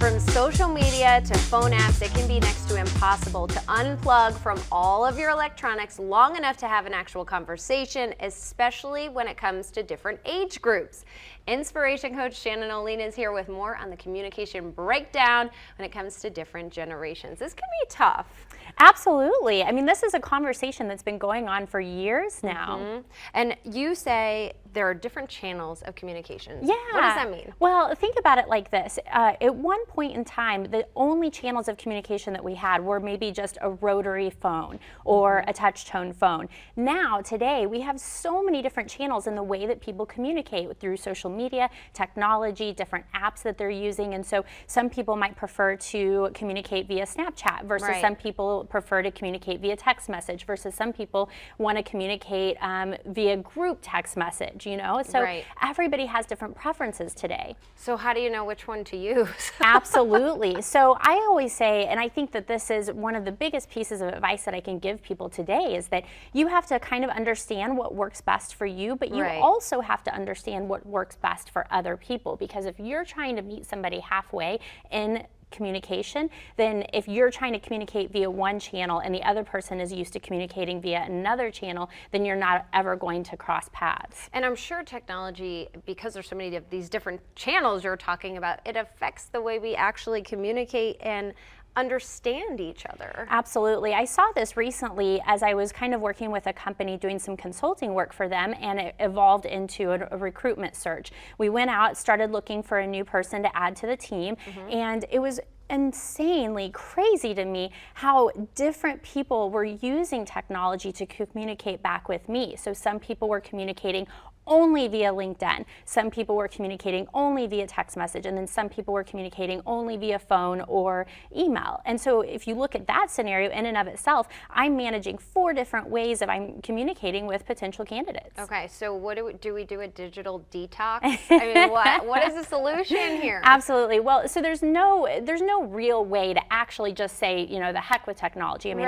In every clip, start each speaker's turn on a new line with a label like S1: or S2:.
S1: From social media to phone apps, it can be next to impossible to unplug from all of your electronics long enough to have an actual conversation, especially when it comes to different age groups. Inspiration coach Shannon Oleen is here with more on the communication breakdown when it comes to different generations. This can be tough.
S2: Absolutely. I mean, this is a conversation that's been going on for years now.
S1: And you say there are different channels of communication.
S2: Yeah.
S1: What does that mean?
S2: Well, think about it like this. At one point in time, the only channels of communication that we had were maybe just a rotary phone or a touch tone phone. Now, today, we have so many different channels in the way that people communicate through social media, technology, different apps that they're using. And so some people might prefer to communicate via Snapchat versus some people prefer to communicate via text message versus some people want to communicate via group text message, you know? So everybody has different preferences today.
S1: So how do you know which one to use?
S2: Absolutely. So I always say, and I think that this is one of the biggest pieces of advice that I can give people today, is that you have to kind of understand what works best for you, but you also have to understand what works best for other people. Because if you're trying to meet somebody halfway in communication, then if you're trying to communicate via one channel and the other person is used to communicating via another channel, then you're not ever going to cross paths.
S1: And I'm sure technology, because there's so many of these different channels you're talking about, it affects the way we actually communicate and understand each other.
S2: Absolutely. I saw this recently as I was kind of working with a company doing some consulting work for them, and it evolved into a recruitment search. We went out, started looking for a new person to add to the team, and it was insanely crazy to me how different people were using technology to communicate back with me. So some people were communicating only via LinkedIn. Some people were communicating only via text message, and then some people were communicating only via phone or email. And so if you look at that scenario in and of itself, I'm managing 4 different ways of I'm communicating with potential candidates.
S1: Okay, so what do we do a digital detox? I mean, what is the solution here?
S2: Absolutely. Well, so there's no real way to actually just say, you know, the heck with technology. I mean,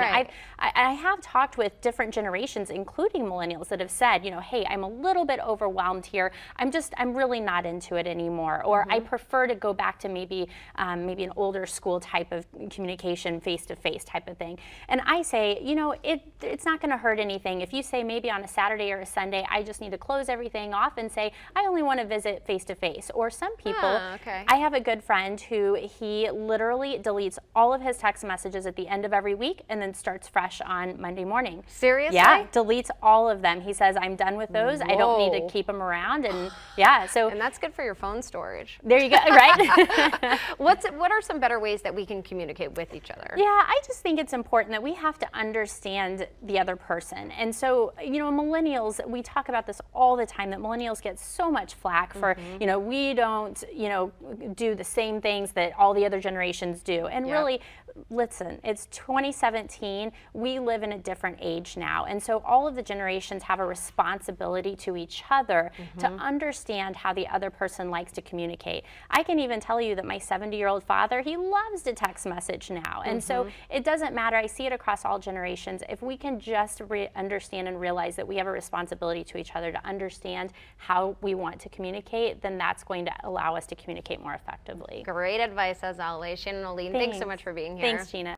S2: I have talked with different generations, including millennials, that have said, you know, hey, I'm a little bit overwhelmed here. I'm really not into it anymore. Or I prefer to go back to maybe an older school type of communication, face-to-face type of thing. And I say, you know, it's not going to hurt anything. If you say maybe on a Saturday or a Sunday, I just need to close everything off and say, I only want to visit face-to-face. Or some people, I have a good friend who he literally deletes all of his text messages at the end of every week and then starts fresh on Monday morning.
S1: Seriously?
S2: Yeah, deletes all of them. He says, I'm done with those. I don't need to keep them around. And
S1: and that's good for your phone storage.
S2: There you go, right?
S1: What are some better ways that we can communicate with each other?
S2: Yeah, I just think it's important that we have to understand the other person. And so, you know, millennials, we talk about this all the time, that millennials get so much flack for, you know, we don't, you know, do the same things that all the other generations do. And really, listen, it's 2017. We live in a different age now. And so all of the generations have a responsibility to each other to understand how the other person likes to communicate. I can even tell you that my 70-year-old father, he loves to text message now. And so it doesn't matter. I see it across all generations. If we can just understand and realize that we have a responsibility to each other to understand how we want to communicate, then that's going to allow us to communicate more effectively.
S1: Great advice as always. Shannon Oleen, thanks so much for being here.
S2: Thanks, Gina.